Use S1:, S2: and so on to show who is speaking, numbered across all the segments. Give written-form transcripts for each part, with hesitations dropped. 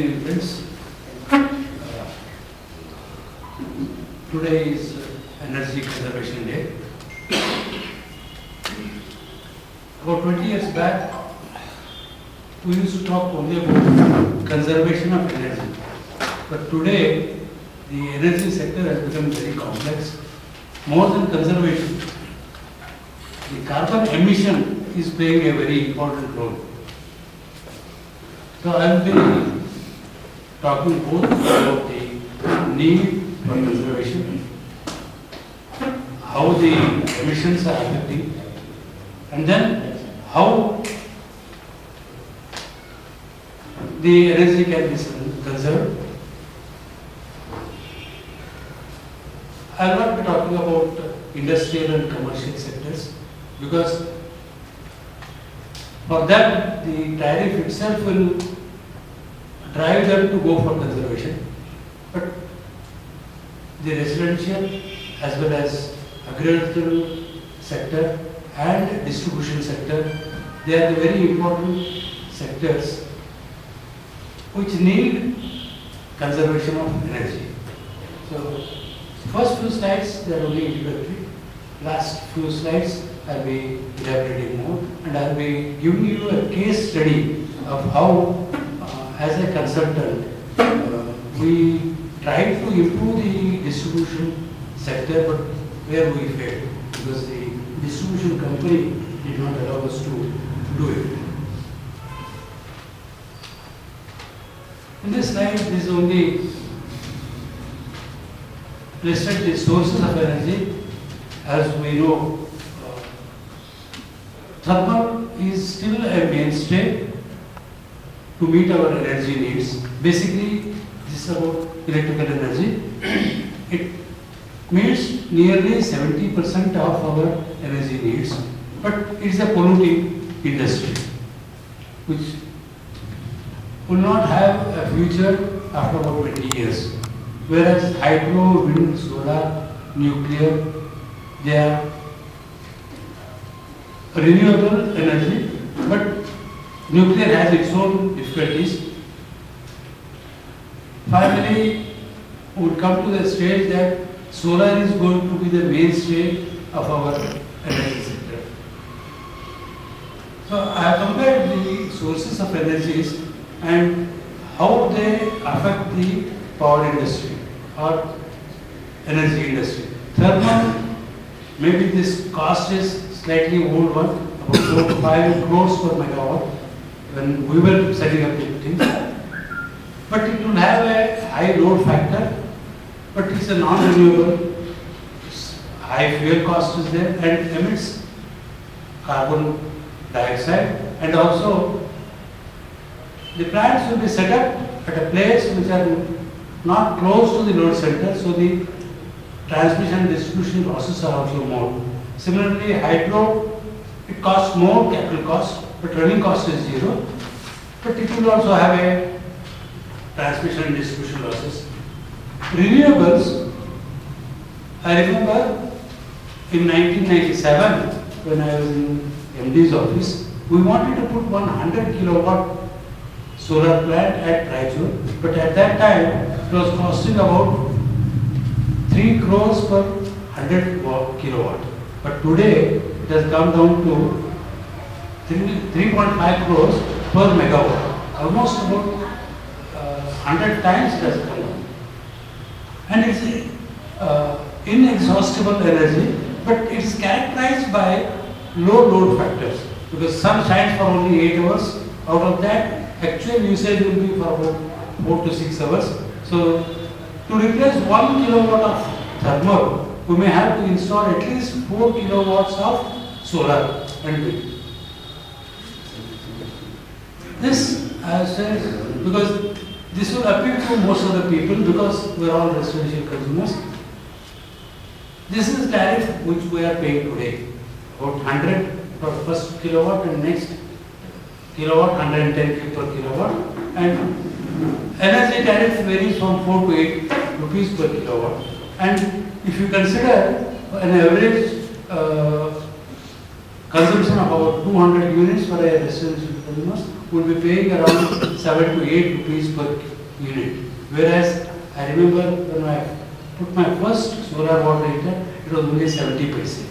S1: Friends, today is Energy Conservation Day. About 20 years back, we used to talk only about conservation of energy. But today, the energy sector has become very complex. More than conservation, the carbon emission is playing a very important role. So I will be talking both about the need for conservation, how the emissions are affecting, and then how the energy can be conserved. I will not be talking about industrial and commercial sectors because for them the tariff itself will drive them to go for conservation, but the residential as well as agricultural sector and distribution sector, they are the very important sectors which need conservation of energy. So, first few slides they are only introductory. Last few slides I will be elaborating more, and I will be giving you a case study of how as a consultant, we tried to improve the distribution sector, but where we failed because the distribution company did not allow us to do it. In this slide, this is only listed the sources of energy. As we know, thermal is still a mainstay to meet our energy needs. Basically, this is about electrical energy. It meets nearly 70% of our energy needs, but it is a polluting industry which will not have a future after about 20 years. Whereas hydro, wind, solar, nuclear, they are renewable energy, but nuclear has its own difficulties. Finally, we would come to the stage that solar is going to be the mainstay of our energy sector. So I have compared the sources of energies and how they affect the power industry or energy industry. Thermal, maybe this cost is slightly old one, about 4 to 5 crores per megawatt when we were setting up the thing. But it will have a high load factor, but it's a non-renewable, high fuel cost is there and emits carbon dioxide, and also the plants will be set up at a place which are not close to the load center, so the transmission and distribution losses are also more. Similarly, hydro, it costs more capital cost, but running cost is zero, but it will also have a transmission and distribution losses. Renewables, I remember in 1997 when I was in MD's office, we wanted to put 100 kilowatt solar plant at Raichur, but at that time it was costing about 3 crores per 100 kilowatt. But today it has come down to 3.5 crores per megawatt, almost about 100 times it has come down. And it's inexhaustible energy, but it's characterized by low load factors because sun shines for only 8 hours. Out of that, actual usage will be for about 4 to 6 hours. So, to replace 1 kilowatt of thermal, we may have to install at least 4 kilowatts of solar and wind. This, I said, because this will appeal to most of the people because we are all residential consumers. This is tariff which we are paying today, about 100 for first kilowatt and next kilowatt 110 per kilowatt, and energy tariff varies from 4 to 8 rupees per kilowatt. And if you consider an average consumption of about 200 units for a residential consumers would be paying around 7 to 8 rupees per unit. Whereas I remember when I put my first solar water heater, it was only 70 paise.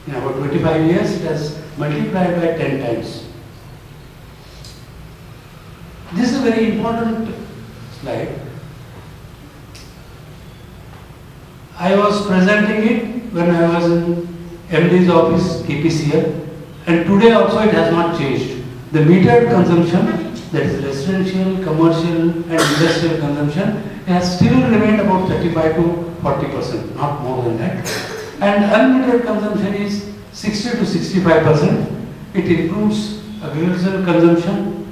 S1: In about 25 years, it has multiplied by 10 times. This is a very important slide. I was presenting it when I was in MD's office, KPCL, and today also it has not changed. The metered consumption, that is residential, commercial and industrial consumption, has still remained about 35 to 40%, not more than that. And unmetered consumption is 60 to 65%. It includes agricultural consumption,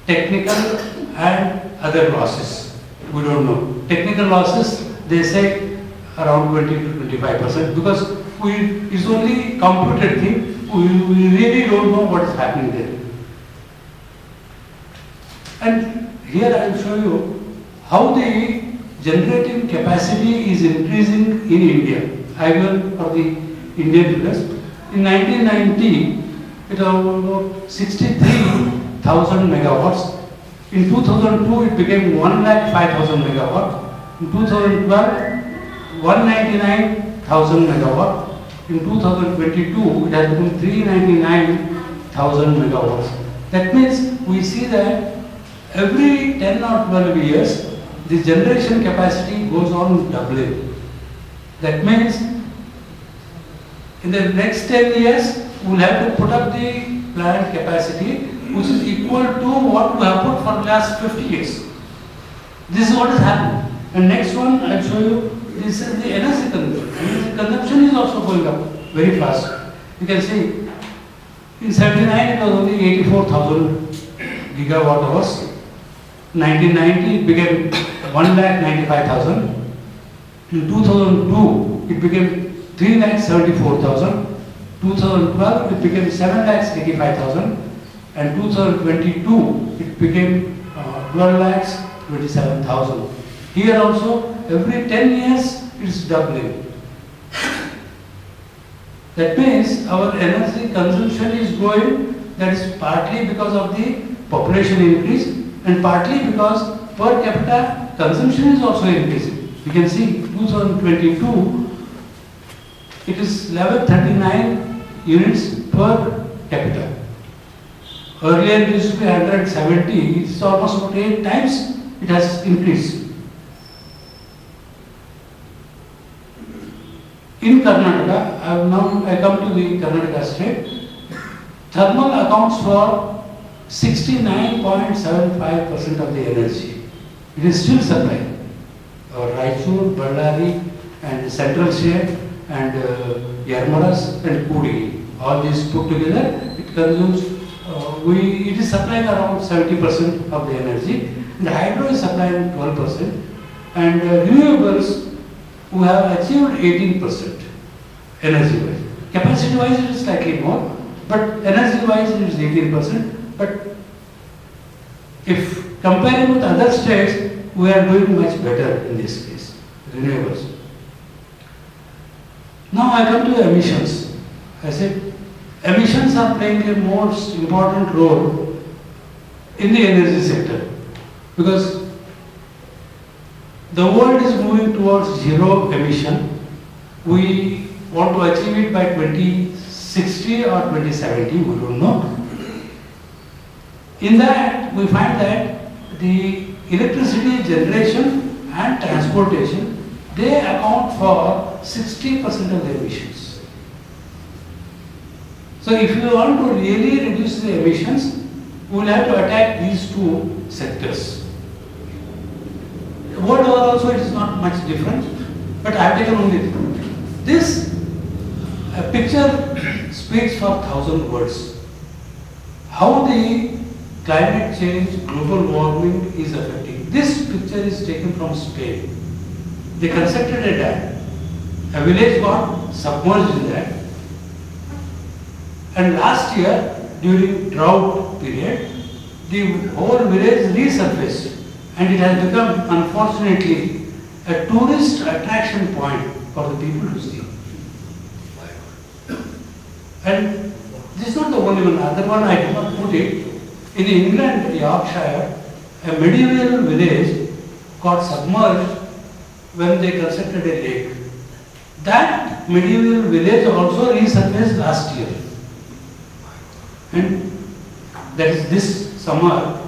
S1: technical and other losses. We don't know. Technical losses, they say around 20 to 25% because it's only computed thing. We really don't know what is happening there. And here I will show you how the generating capacity is increasing in India. I will for the Indian figures. In 1990, it was about 63,000 megawatts. In 2002, it became 1,05,000 megawatts. In 2012, 199,000 megawatts. In 2022, it has become 399,000 megawatts. That means we see that every 10 or 12 years, the generation capacity goes on doubling. That means in the next 10 years, we will have to put up the plant capacity which is equal to what we have put for the last 50 years. This is what is happening. And next one, I will show you, this is the energy consumption. Energy consumption is also going up very fast. You can see, in 79 it was only 84,000 gigawatt hours. 1990 it became 1,95,000. In 2002 it became 3,74,000. 2012 it became 7,85,000. And 2022 it became 12,27,000. Here also every 10 years it is doubling. That means our energy consumption is growing. That is partly because of the population increase and partly because per capita consumption is also increasing. You can see 2022 it is 1139 units per capita. Earlier it used to be 170, it's almost about 8 times it has increased. In Karnataka, I come to the Karnataka state, thermal accounts for 69.75% of the energy. It is still supplying. Raichur, Ballari and Central State and Yarmadas and Puri, all these put together, it consumes, it is supplying around 70% of the energy. And the hydro is supplying 12%. And renewables, we have achieved 18% energy-wise. Capacity-wise it is slightly more, but energy-wise it is 18%. But if comparing with other states, we are doing much better in this case, renewables. Now I come to emissions. I said, emissions are playing a most important role in the energy sector because the world is moving towards zero emission. We want to achieve it by 2060 or 2070, we don't know. In that, we find that the electricity generation and transportation, they account for 60% of the emissions. So if you want to really reduce the emissions, we will have to attack these two sectors. World over also it is not much different, but I have taken only this. A picture speaks for 1,000 words. How the climate change, global warming is affecting. This picture is taken from Spain. They constructed a dam. A village got submerged in that. And last year, during drought period, the whole village resurfaced. And it has become, unfortunately, a tourist attraction point for the people to see. And This is not the only one. Other one I did not put it. In England, Yorkshire, a medieval village got submerged when they constructed a lake. That medieval village also resurfaced last year. And that is this summer.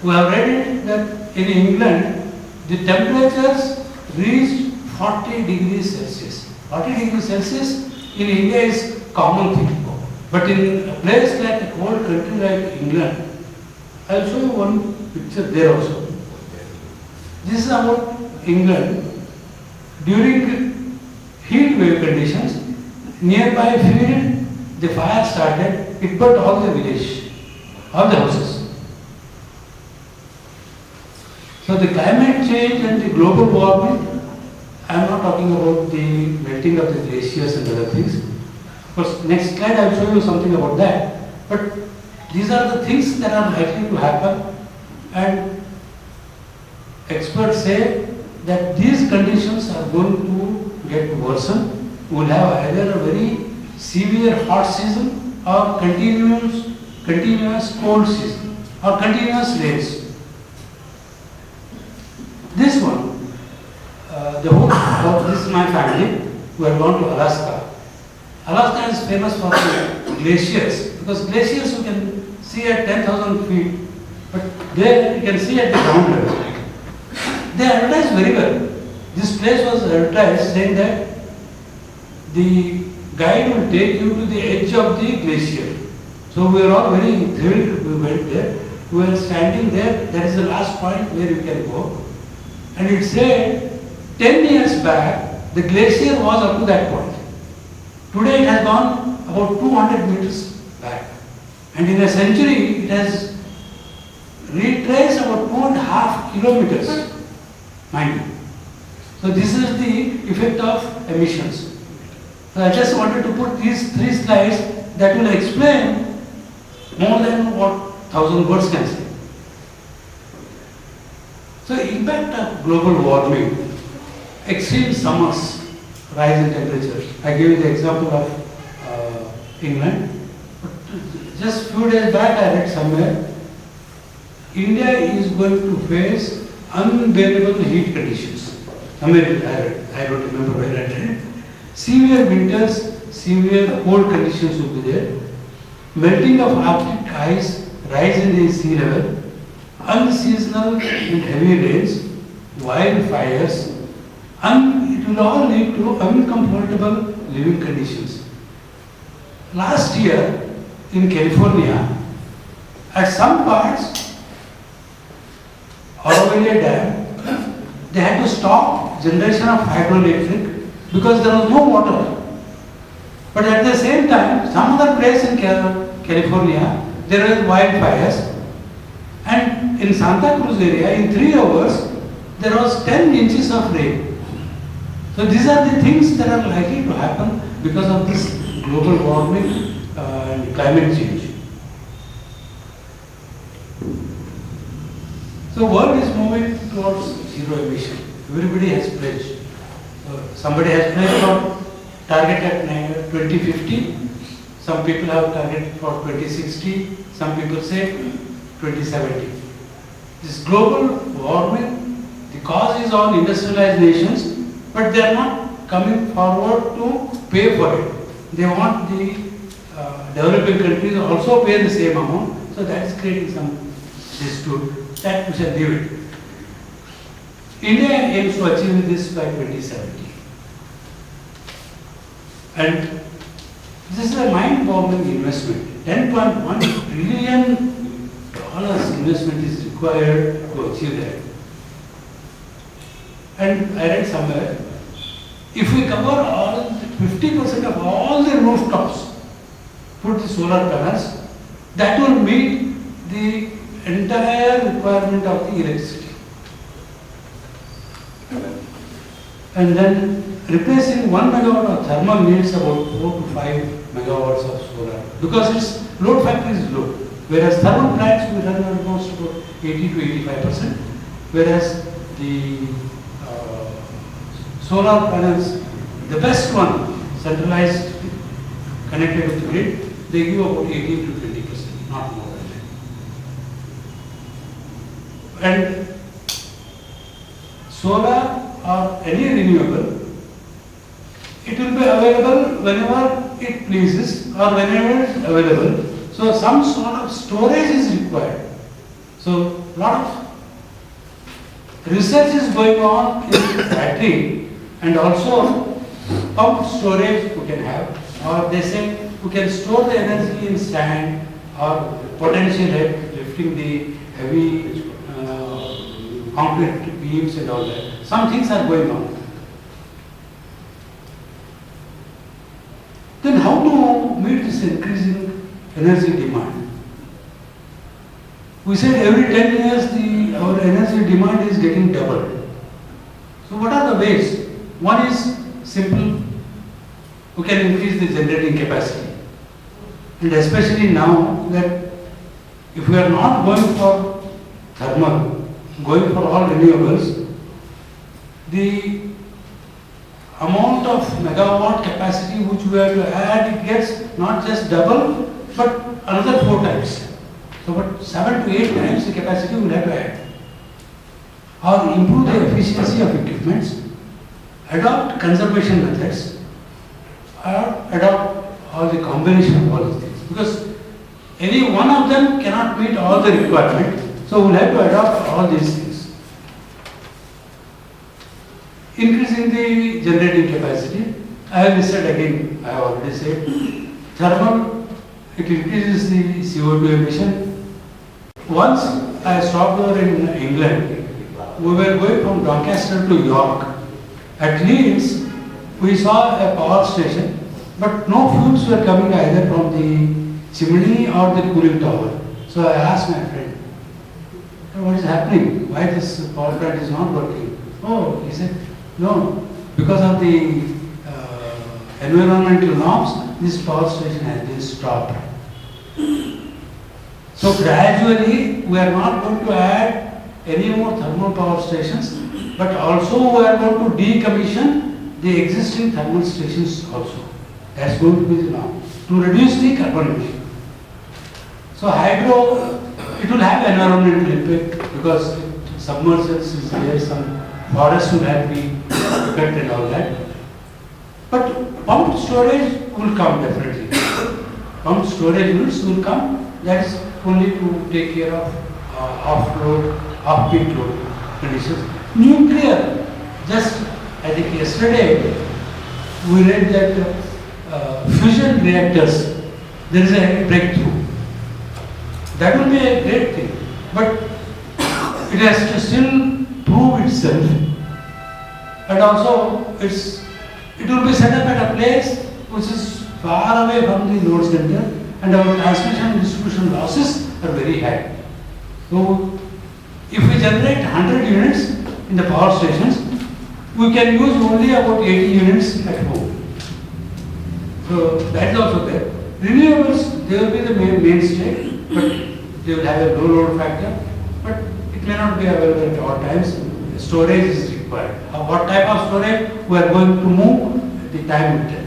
S1: We have read it that in England, the temperatures reached 40 degrees Celsius. 40 degrees Celsius in India is common thing. But in a place like a cold country like England, I will show you one picture there also. This is about England. During heat wave conditions, nearby field, the fire started, it burnt all the village, all the houses. So the climate change and the global warming, I am not talking about the melting of the glaciers and other things. Of course, next slide I will show you something about that. But these are the things that are likely to happen, and experts say that these conditions are going to get worsen. We will have either a very severe hot season or continuous cold season or continuous rains. This one, this is my family. We are going to Alaska. Alaska is famous for the glaciers, because glaciers you can see at 10,000 feet, but there you can see at the ground level. They advertise very well. This place was advertised saying that the guide will take you to the edge of the glacier. So we were all very thrilled. We went there. We were standing there. That is the last point where you can go. And it said 10 years back the glacier was up to that point. Today it has gone about 200 meters back. And in a century it has retraced about 2.5 kilometers. Mind you. So this is the effect of emissions. So I just wanted to put these 3 slides that will explain more than what 1,000 words can say. So impact of global warming, extreme summers, rise in temperature. I gave you the example of England. But just few days back I read somewhere, India is going to face unbearable heat conditions. Somewhere I don't remember where I read it. Severe winters, severe cold conditions will be there. Melting of Arctic ice, rise in the sea level, unseasonal and heavy rains, wildfires, and it will all lead to uncomfortable living conditions. Last year in California, at some parts, Auroville Dam, they had to stop generation of hydroelectric because there was no water. But at the same time, some other place in California, there were wildfires, and in Santa Cruz area, in 3 hours, there was 10 inches of rain. So these are the things that are likely to happen because of this global warming and climate change. So world is moving towards zero emission. Everybody has pledged. Somebody has pledged for target at 2050. Some people have target for 2060. Some people say 2070. This global warming, the cause is on industrialized nations, but they are not coming forward to pay for it. They want the developing countries also pay the same amount. So that is creating some dispute. That we shall leave it. India aims to achieve this by 2070. And this is a mind-boggling investment. $10.1 trillion investment is required to achieve that. And I read somewhere, if we cover all 50% of all the rooftops, put the solar panels, that will meet the entire requirement of the electricity. And then replacing 1 megawatt of thermal needs about 4 to 5 megawatts of solar, because its load factor is low. Whereas thermal plants we run almost about 80 to 85%, whereas the solar panels, the best one, centralized, connected with the grid, they give about 18 to 20%, not more than that. And solar or any renewable, it will be available whenever it pleases or whenever it is available. So some sort of storage is required. So lot of research is going on in battery, and also pumped storage we can have, or they say we can store the energy in sand or potential lifting the heavy concrete beams and all that. Some things are going on. Then how to meet this increasing energy demand? We said every 10 years our energy demand is getting doubled. So what are the ways? One is simple. We can increase the generating capacity. And especially now that if we are not going for thermal, going for all renewables, the amount of megawatt capacity which we have to add, it gets not just double, but another 4 times. So but 7 to 8 times the capacity we will have to add. Or improve the efficiency of equipments, adopt conservation methods, or adopt all the combination of all these things. Because any one of them cannot meet all the requirement, so we will have to adopt all these things. Increasing the generating capacity, I have listed again, I have already said. Thermal, it increases the CO2 emission. Once I stopped over in England, we were going from Doncaster to York. At Leeds, we saw a power station, but no fumes were coming either from the chimney or the cooling tower. So I asked my friend, what is happening? Why this power plant is not working? Oh, he said, no, because of the environmental norms, this power station has been stopped. So gradually, we are not going to add any more thermal power stations, but also we are going to decommission the existing thermal stations also. That's going to be the norm, to reduce the carbon emission. So hydro, it will have environmental impact because submergence is there, some forests will have to be cut and all that. But pumped storage will come definitely. Pumped storage units will come, that is only to take care of off-load, off-peak load conditions. Nuclear, just I think yesterday we read that fusion reactors, there is a breakthrough. That will be a great thing, but it has to still prove itself, and also it will be set up at a place which is far away from the load center, and our transmission and distribution losses are very high. So if we generate 100 units in the power stations, we can use only about 80 units at home. So that is also there. Renewables, they will be the mainstay, but they will have a low load factor, but it may not be available at all times. Storage is required. What type of storage we are going to move at the time will tell.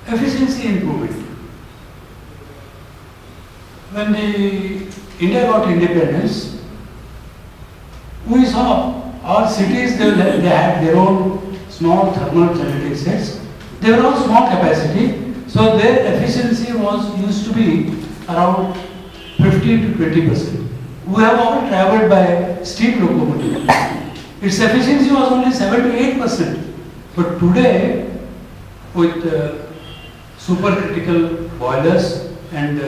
S1: Efficiency improvement. When India got independence, we saw all cities, they had their own small thermal generating sets. They were all small capacity, so their efficiency used to be around 15 to 20%. We have all traveled by steam locomotive. Its efficiency was only 7 to 8%. But today, with supercritical boilers and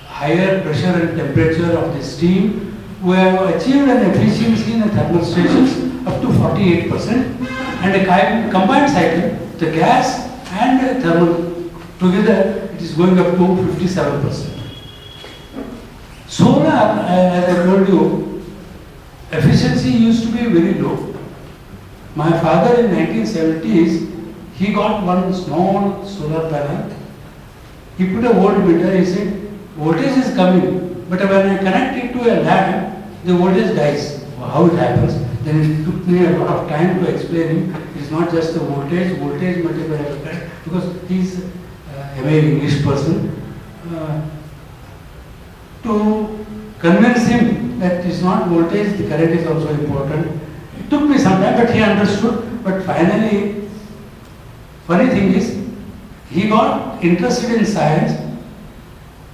S1: higher pressure and temperature of the steam, we have achieved an efficiency in the thermal stations up to 48%, and a combined cycle, the gas and thermal together, it is going up to 57%. Solar, as I told you, efficiency used to be very low. My father in 1970s, he got one small solar panel. He put a voltmeter, he said, voltage is coming, but when I connect it to a lamp, the voltage dies. How it happens? Then it took me a lot of time to explain him. It is not just the voltage multiplied by current, because his MA English person, to convince him that it's not voltage, the current is also important. It took me some time, but he understood. But finally, funny thing is, he got interested in science.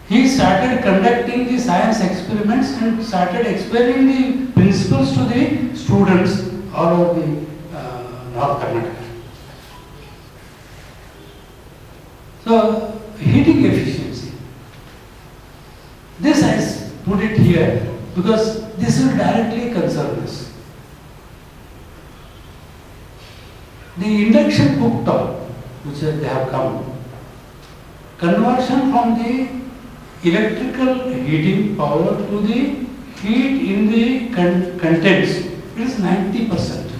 S1: He started conducting the science experiments and started explaining the principles to the students all over the North Karnataka. So, heating efficiency. This I put it here because this will directly concern us. The induction cooktop, which they have come, conversion from the electrical heating power to the heat in the contents, it is 90%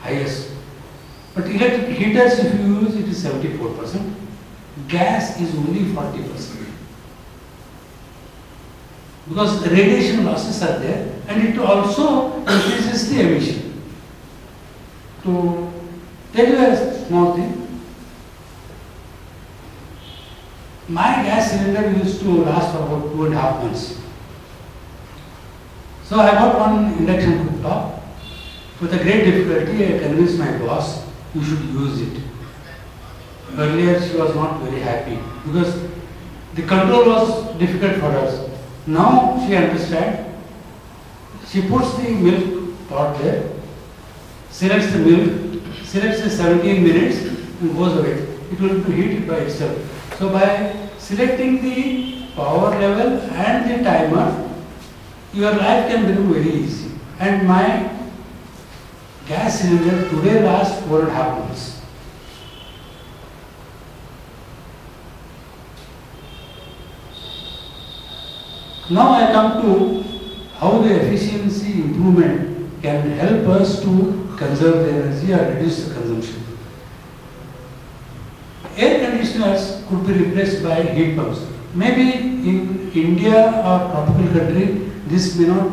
S1: highest. But electric heaters, if you use, it is 74%. Gas is only 40%. Because the radiation losses are there, and it also increases the emission. To tell you a small thing, my gas cylinder used to last for about 2.5 months. So I got one induction cooktop. With a great difficulty, I convinced my boss, you should use it. Earlier she was not very happy because the control was difficult for us. Now she understands. She puts the milk pot there, selects the milk, selects the 17 minutes and goes away. It will heat it by itself. So by selecting the power level and the timer, your life can become very easy. And my gas cylinder today lasts 4.5 months. Now I come to how the efficiency improvement can help us to conserve the energy or reduce the consumption. Air conditioners could be replaced by heat pumps. Maybe in India or tropical country, this may not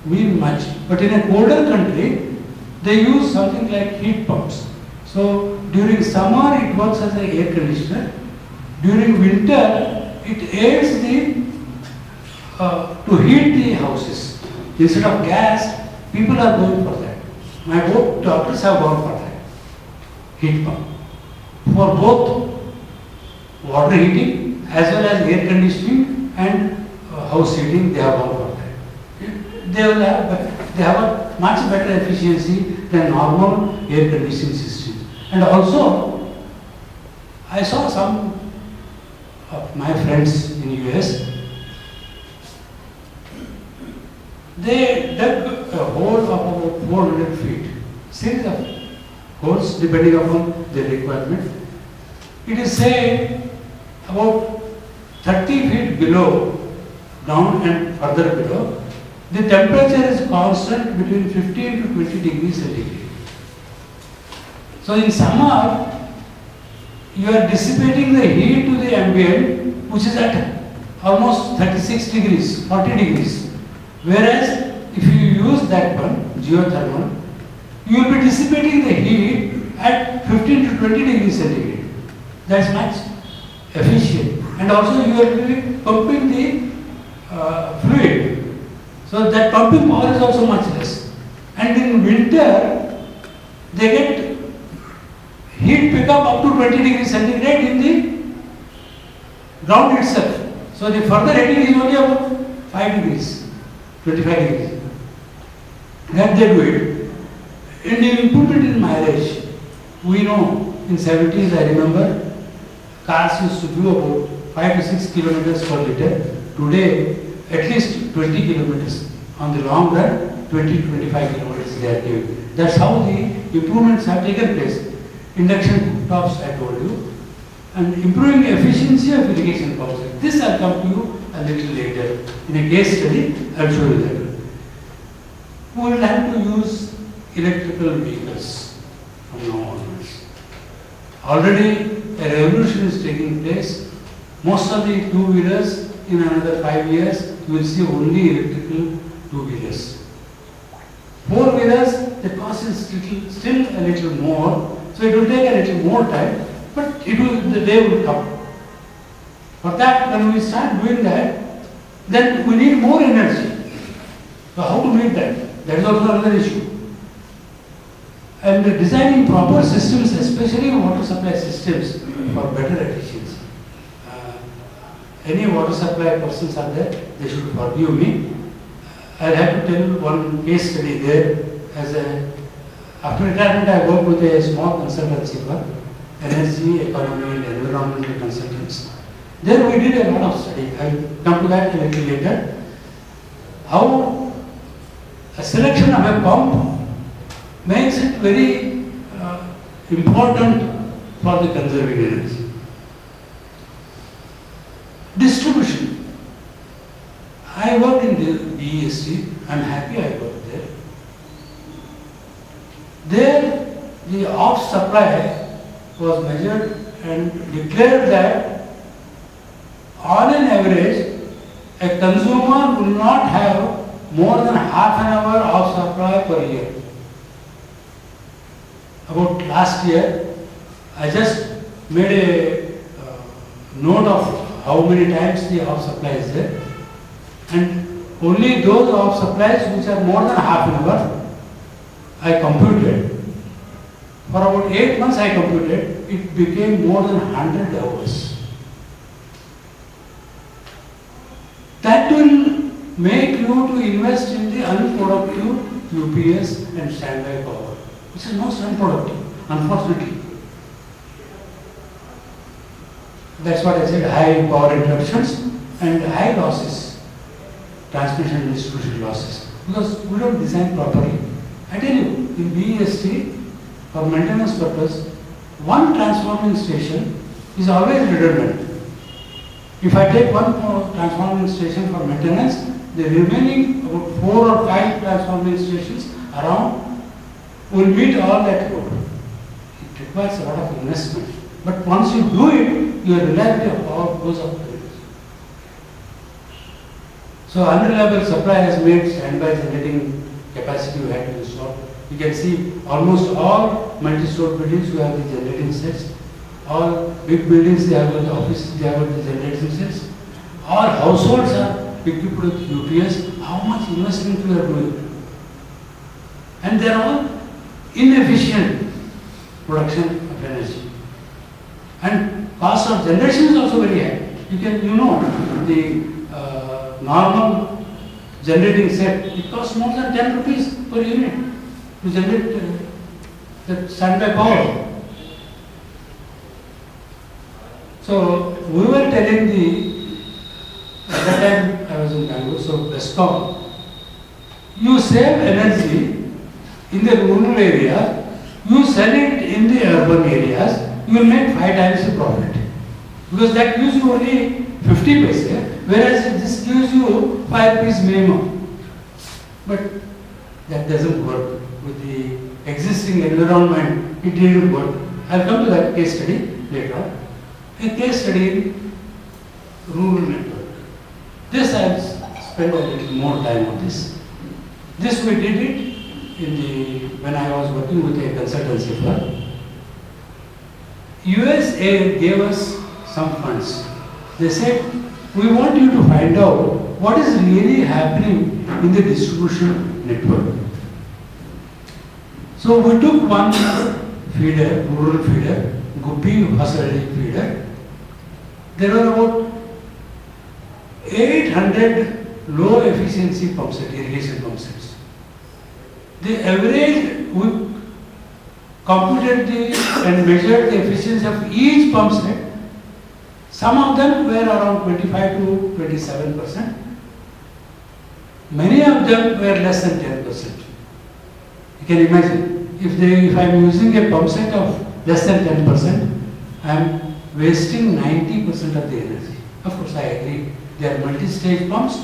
S1: mean much. But in a colder country, they use something like heat pumps. So during summer, it works as an air conditioner. During winter, it aids the to heat the houses. Instead of gas, people are going for that. My both daughters have gone for that. Heat pump. For both water heating as well as air conditioning and house heating, they have gone for that. They have a much better efficiency than normal air conditioning systems. And also, I saw some of my friends in US. They dug a hole of about 400 feet, series of holes depending upon their requirement. It is said about 30 feet below ground and further below, the temperature is constant between 15 to 20 degrees centigrade. So in summer, you are dissipating the heat to the ambient, which is at almost 36 degrees, 40 degrees. Whereas, if you use that one, geothermal, you will be dissipating the heat at 15 to 20 degrees centigrade. That's much efficient. And also you will be pumping the fluid. So that pumping power is also much less. And in winter, they get heat pickup up to 20 degrees centigrade in the ground itself. So the further heating is only about 5 degrees. 25 degrees. That they do it. And the improvement in mileage. We know in 70s, I remember, cars used to do about 5 to 6 kilometers per liter. Today, at least 20 kilometers. On the long run, 20 to 25 kilometers they are giving. That's how the improvements have taken place. Induction cooktops, I told you. And improving efficiency of irrigation pumps. This I'll come to you a little later. In a case study, I'll show you that. We will have to use electrical vehicles from now onwards. Already a revolution is taking place. Most of the two-wheelers, in another 5 years, you will see only electrical two-wheelers. Four-wheelers, the cost is still a little more, so it will take a little more time, but the day will come. For that, when we start doing that, then we need more energy. So how to meet that? That is also another issue. And designing proper systems, especially water supply systems, for better efficiency. Any water supply persons are there, they should forgive me. I'll have to tell one case study there. After retirement, I worked with a small consultancy firm, energy, economy, and environmental consultants. There we did a lot of study. I'll come to that a little later. How a selection of a pump makes it very important for the conserving energy. Distribution. I worked in the BEST. I'm happy I worked there. There, the off supply was measured and declared that on an average, a consumer will not have more than half an hour of supply per year. About last year, I just made a note of how many times the off supply is there, and only those off supplies which are more than half an hour, I computed. For about 8 months I computed, it became more than 100 hours. That will make you to invest in the unproductive UPS and standby power, which is most unproductive, unfortunately. That's what I said, high power interruptions and high losses, transmission and distribution losses, because we don't design properly. I tell you, in BEST, for maintenance purpose, one transforming station is always redundant. If I take one transforming station for maintenance, the remaining about 4 or 5 transforming stations around will meet all that load. It requires a lot of investment. But once you do it, your reliability of power goes up. So unreliable supply has made standby generating capacity we had to install. You can see almost all multi-story buildings we have the generating sets. All big buildings they have the offices, they have the generating sets. All households are equipped with UPS. How much investment we are doing? And they are all inefficient production of energy. And cost of generation is also very high. You know, the normal generating set, it costs more than 10 rupees per unit to generate that standby power. So we were telling at that time I was in Bangalore, so Bescom, you save energy in the rural area, you sell it in the urban areas, you will make 5 times the profit. Because that gives you only 50 paise, whereas this gives you 5 rupees minimum. But that doesn't work with the existing environment. It didn't work. I'll come to that case study later on. A case study in rural network. This I'll spend a little more time on this. This we did it when I was working with a consultancy firm. USA gave us some funds. They said, we want you to find out what is really happening in the distribution network. So we took one feeder, rural feeder, Guppy Hasarali feeder. There were about 800 low efficiency pump sets, irrigation pump sets. The average, we computed and measured the efficiency of each pump set. Some of them were around 25 to 27%. Many of them were less than 10%. You can imagine, if I am using a pump set of less than 10%, I am wasting 90% of the energy. Of course, I agree. They are multi-stage pumps.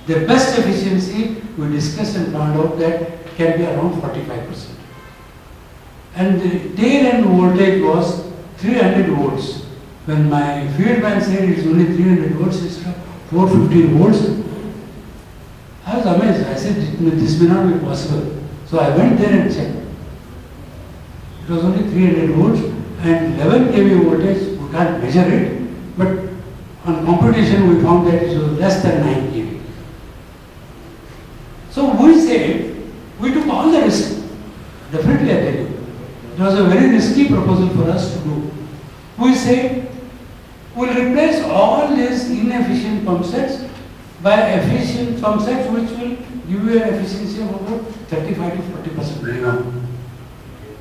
S1: The best efficiency we discussed and found out that can be around 45%. And the tail end voltage was 300 volts. When my field man said it's only 300 volts instead of 415 volts, I was amazed. I said, this may not be possible. So I went there and checked. It was only 300 volts and 11 kV voltage. We can't measure it, but on computation we found that it was less than 9 kV. So we said, we took all the risk. Definitely I tell you. It was a very risky proposal for us to do. We said, we'll replace all these inefficient pump sets by efficient pump sets which will give you an efficiency of about 35 to 40% minimum.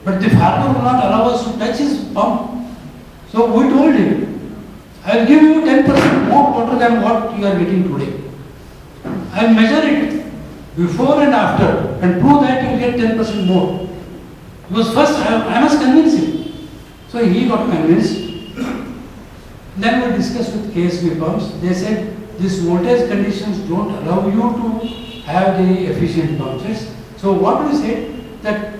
S1: But the farmer will not allow us to touch his pump. So we told him, I will give you 10% more water than what you are getting today. I will measure it before and after and prove that you will get 10% more. Because first I must convince him. So he got convinced. Then we discussed with KSB pumps. They said these voltage conditions don't allow you to have the efficient pump sets. So what we said that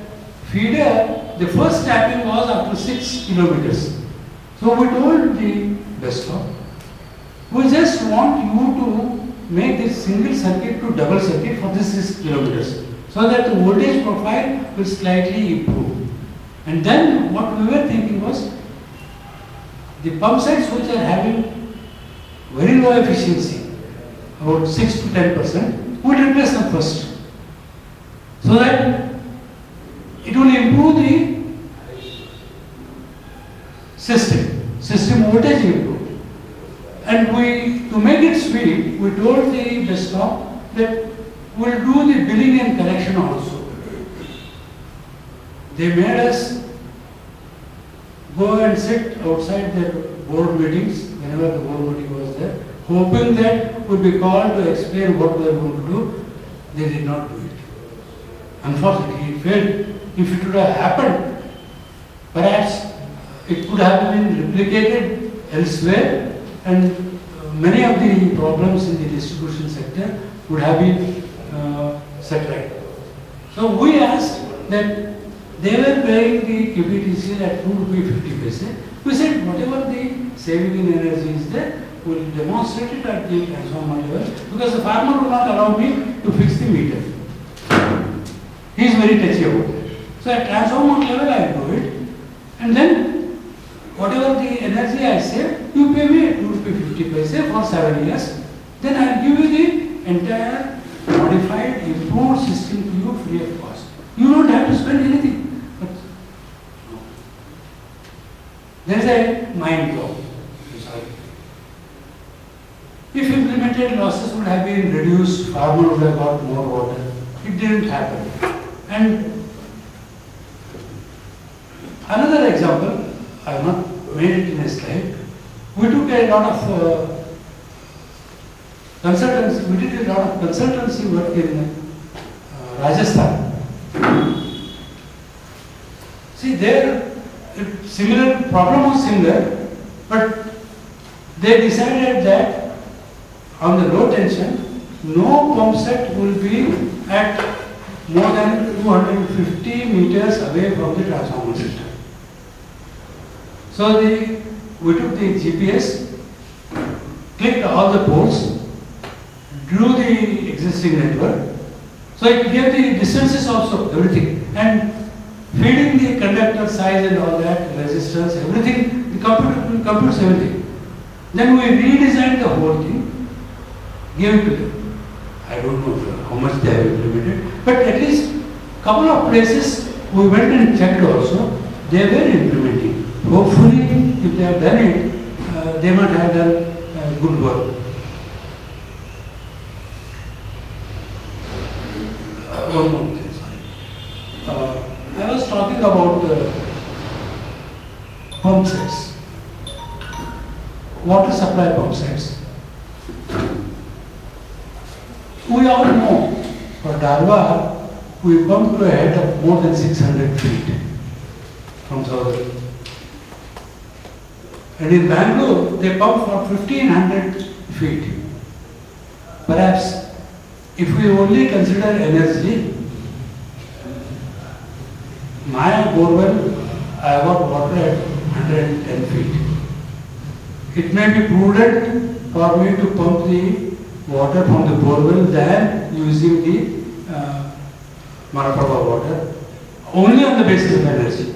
S1: feeder, the first tapping was up to 6 kilometers. So we told the desktop, we just want you to make this single circuit to double circuit for this 6 kilometers so that the voltage profile will slightly improve. And then what we were thinking was, the pump sets which are having very low efficiency, about 6 to 10%, we will replace them first. So that it will improve the system voltage improve. And to make it sweet, we told the desktop that we will do the billing and collection also. They made us go and sit outside their board meetings, whenever the board meeting was there, hoping that we'd be called to explain what we are going to do. They did not do it. Unfortunately, it failed. If it would have happened, perhaps it could have been replicated elsewhere and many of the problems in the distribution sector would have been set right. So we asked that they were paying the QPTC at 2 rupees 50 paise. We said whatever the saving in energy is there, we will demonstrate it at the transformer level because the farmer will not allow me to fix the meter. He is very touchy about that. So at transformer level I will do it, and then whatever the energy I save, you pay me 2 rupees 50 paise for 7 years. Then I will give you the entire modified, improved system to you free of cost. You don't have to spend anything. But no. There is a mind blow. If implemented, losses would have been reduced, farmer would have got more water. It didn't happen. And another example, I have not made it in a slide. We took a lot of consultancy, we did a lot of consultancy work in Rajasthan. See, there, similar problem was similar, but they decided that on the low tension, no pump set will be at more than 250 meters away from the transformer system. So we took the GPS, clicked all the poles, drew the existing network. So it gave the distances also, everything. And feeding the conductor size and all that, resistance, everything, the computer computes everything. Then we redesigned the whole thing, gave it to them. I don't know how much they have implemented, but at least couple of places we went and checked also, they were implementing. Hopefully, if they have done it, they might have done good work. One more thing, sorry. I was talking about pump sets, water supply pump sets. We all know for Darwar, we pump to a height of more than 600 feet from southern. And in Bangalore, they pump for 1500 feet. Perhaps if we only consider energy, my borewell, I got water at 110 feet. It may be prudent for me to pump the water from the borewell than using the Marathwada water, only on the basis of energy.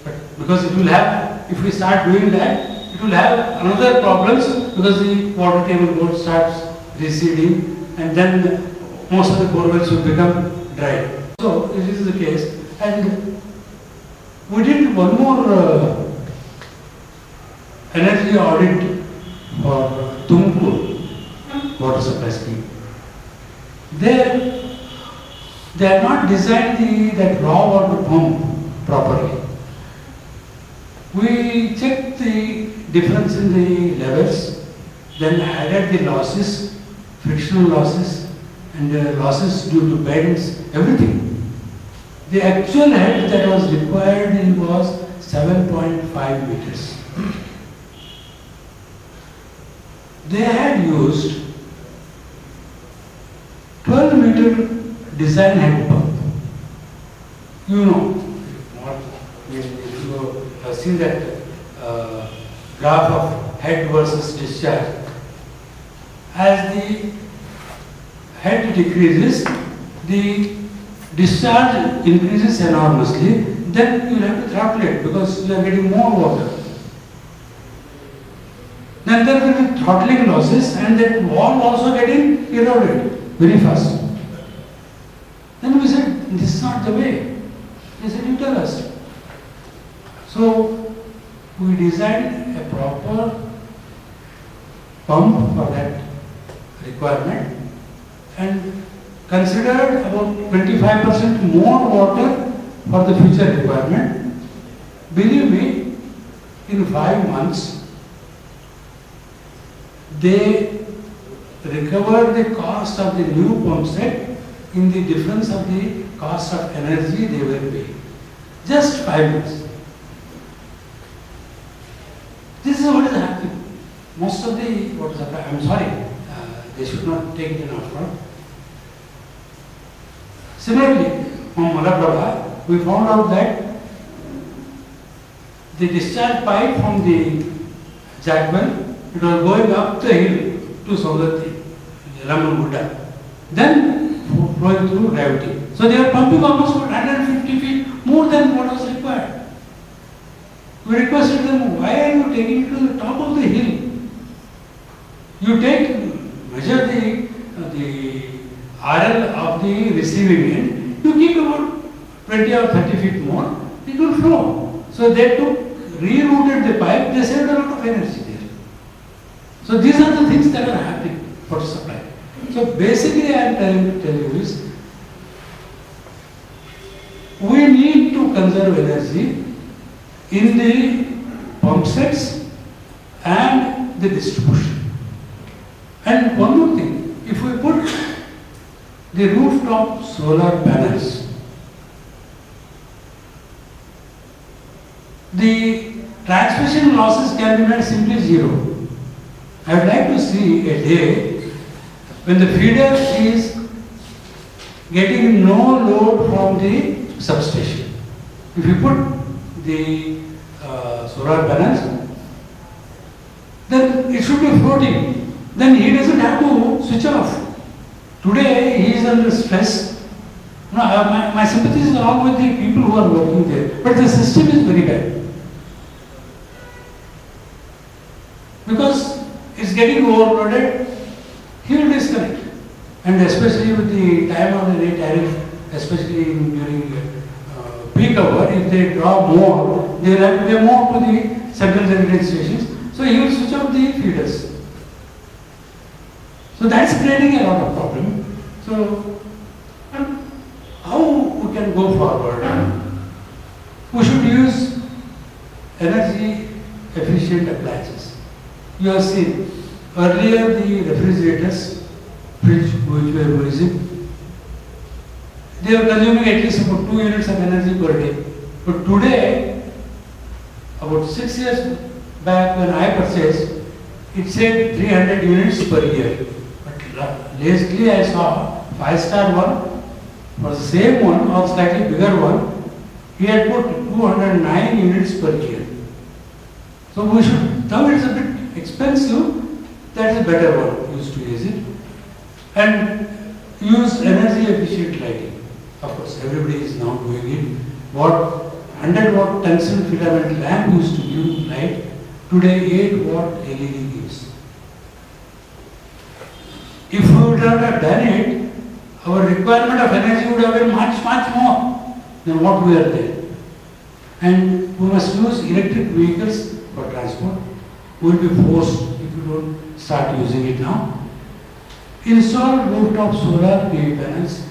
S1: But because it will have, if we start doing that, it will have another problems because the water table board starts receding and then most of the borewells will become dry. So it is the case, and we did one more energy audit for Tumkur water supply scheme. They have not designed that raw water pump properly. We checked the difference in the levels, then added the losses, frictional losses, and losses due to bends, everything. The actual head that was required was 7.5 meters. They had used 12-meter design head pump. You know, if you have seen that graph of head versus discharge, as the head decreases, the discharge increases enormously, then you have to throttle it because you are getting more water. Then there will be throttling losses and that wall also getting eroded very fast. Then we said, this is not the way. They said, you tell us. So we designed a proper pump for that requirement and considered about 25% more water for the future requirement. Believe me, in 5 months, they recovered the cost of the new pump set in the difference of the cost of energy they were paying. Just 5 months. This is what is happening. Most of the water supply, I'm sorry, they should not take it in upfront. Similarly, from Malaprabha, we found out that the discharge pipe from the Jackman, it was going up the hill to Saudati, Ramagutta, then flowing through gravity. So they were pumping almost 150 feet more than what was required. We requested them, why are you taking it to the top of the hill? You measure the RL of the receiving end, you keep about 20 or 30 feet more, it will flow. So they rerouted the pipe, they saved a lot of energy there. So these are the things that are happening for supply. So basically I am trying to tell you is, we need to conserve energy in the pump sets and the distribution. And one more thing, if we put the rooftop solar panels, the transmission losses can be made simply zero. I would like to see a day when the feeder is getting no load from the substation. If you put the solar panels, then it should be floating. Then he doesn't have to switch off. Today he is under stress. No, my sympathies are all with the people who are working there. But the system is very bad. Because it's getting overloaded, he will disconnect. And especially with the time of the day tariff, especially during peak hour, if they draw more, they will have to pay more to the central generating stations. So he will switch off the feeders. So that's creating a lot of problem. So how we can go forward? We should use energy efficient appliances. You have seen earlier the refrigerators, fridge which we were using, they were consuming at least about 2 units of energy per day. But today, about 6 years back when I purchased, it said 300 units per year. But lately I saw 5-star one, for the same one or slightly bigger one, he had put 209 units per year. So we should, though it's a bit expensive, that's a better one, used to use it. And use energy efficient lighting. Of course, everybody is now doing it. What 100 watt tungsten filament lamp used to give light, Today 8 watt LED gives. If we would have done it, our requirement of energy would have been much, much more than what we are there. And we must use electric vehicles for transport. We will be forced if we don't start using it now. Install rooftop solar PV panels.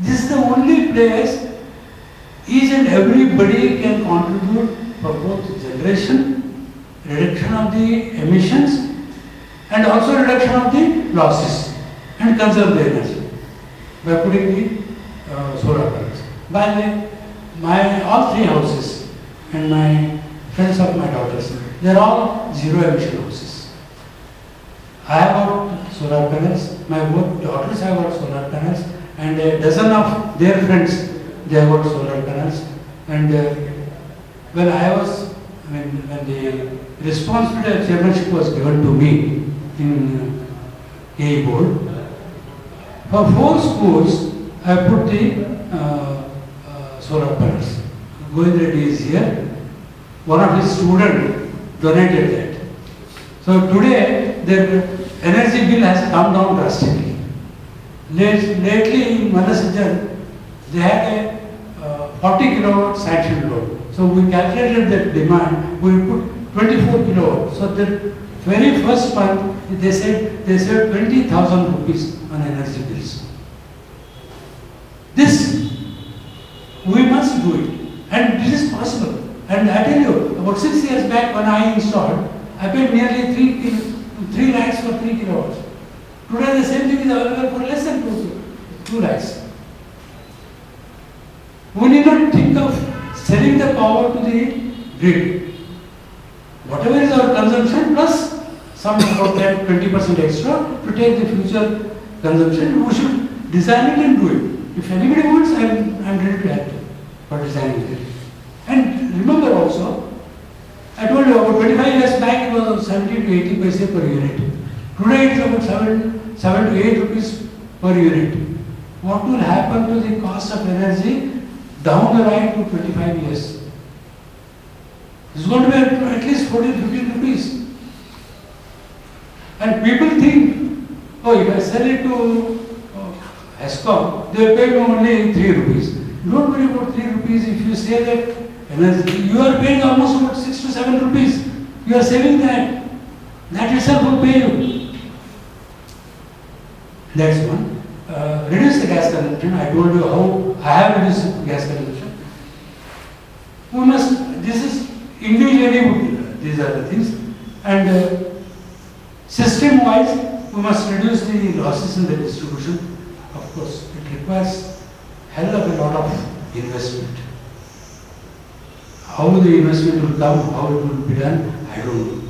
S1: This is the only place each and everybody can contribute for both generation, reduction of the emissions, and also reduction of the losses, and conserve the energy by putting the solar panels. By the way, all 3 houses and my friends of my daughters, they are all zero emission houses. I have got solar panels, my both daughters have got solar panels, and a dozen of their friends, they have got solar panels. And when the responsibility of chairmanship was given to me in A board, for 4 schools I put the solar panels. Govind Reddy is here. One of his students donated that. So today their energy bill has come down drastically. Lately in Manasijan, they had a 40 kilowatt sanctioned load. So we calculated that demand, we put 24 kilowatts. So the very first month, they said they saved 20,000 rupees on energy bills. This, we must do it. And this is possible. And I tell you, about 6 years back when I installed, I paid nearly 3 lakhs for 3 kilowatts. Today the same thing is available for less than 2 lakhs. We need not think of selling the power to the grid. Whatever is our consumption plus some about that 20% extra to take the future consumption, we should design it and do it. If anybody wants, I am ready to help for designing it. And remember also, I told you about 25 years back it was 70 to 80 paise per unit. Today it is about 7 to 8 rupees per unit. What will happen to the cost of energy down the line to 25 years? It's going to be at least 14-15 rupees. And people think, oh, if I sell it to ESCOM, they will pay me only 3 rupees. Don't worry about 3 rupees. If you say that energy, you are paying almost about 6 to 7 rupees. You are saving that. That itself will pay you. That's one. Reduce the gas consumption. I told you how I have reduced gas consumption. We must, this is individually, these are the things. And system-wise, we must reduce the losses in the distribution. Of course, it requires hell of a lot of investment. How the investment will come, how it will be done, I don't know.